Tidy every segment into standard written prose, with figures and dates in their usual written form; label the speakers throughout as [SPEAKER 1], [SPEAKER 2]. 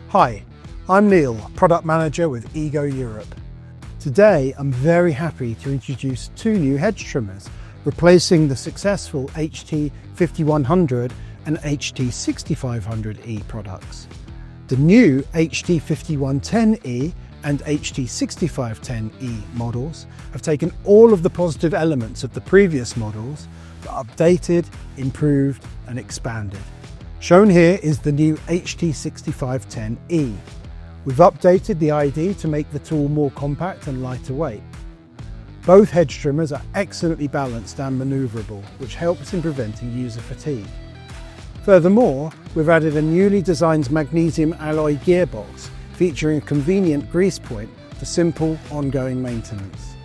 [SPEAKER 1] Hi, I'm Neil, Product Manager with Ego Europe. Today I'm very happy to introduce two new hedge trimmers, replacing the successful HT5110 and HT6510E products. The new HT5110E and HT6510E models have taken all of the positive elements of the previous models, but updated, improved and expanded. Shown here is the new HT6510E. We've updated the ID to make the tool more compact and lighter weight. Both hedge trimmers are excellently balanced and manoeuvrable, which helps in preventing user fatigue. Furthermore, we've added a newly designed magnesium alloy gearbox featuring a convenient grease point for simple, ongoing maintenance.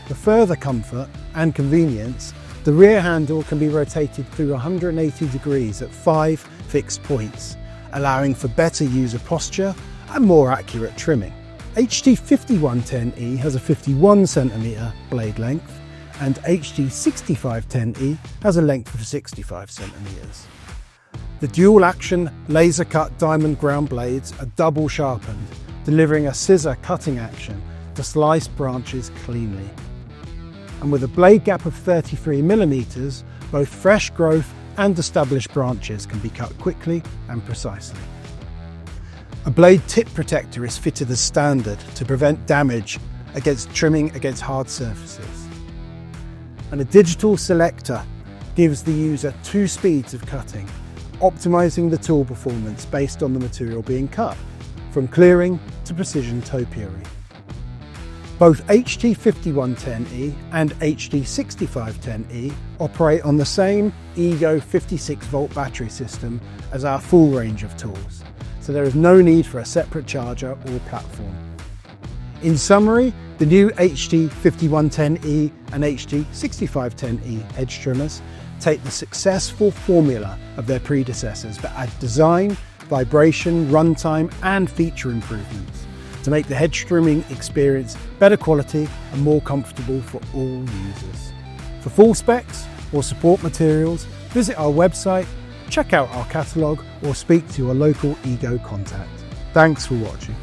[SPEAKER 1] For further comfort and convenience, the rear handle can be rotated through 180 degrees at 5 fixed points, allowing for better user posture and more accurate trimming. HT5110E has a 51cm blade length, and HT6510E has a length of 65 cm. The dual-action laser-cut diamond ground blades are double sharpened, delivering a scissor cutting action to slice branches cleanly. And with a blade gap of 33mm, both fresh growth and established branches can be cut quickly and precisely. A blade tip protector is fitted as standard to prevent damage against trimming against hard surfaces. And a digital selector gives the user 2 speeds of cutting, optimizing the tool performance based on the material being cut, from clearing to precision topiary. Both HT5110E and HT6510E operate on the same Ego 56V battery system as our full range of tools, so there is no need for a separate charger or platform. In summary, the new HT5110E and HT6510E hedge trimmers take the successful formula of their predecessors but add design, vibration, runtime and feature improvements to make the hedge trimming experience better quality and more comfortable for all users. For full specs or support materials, visit our website, check out our catalogue or speak to a local Ego contact. Thanks for watching.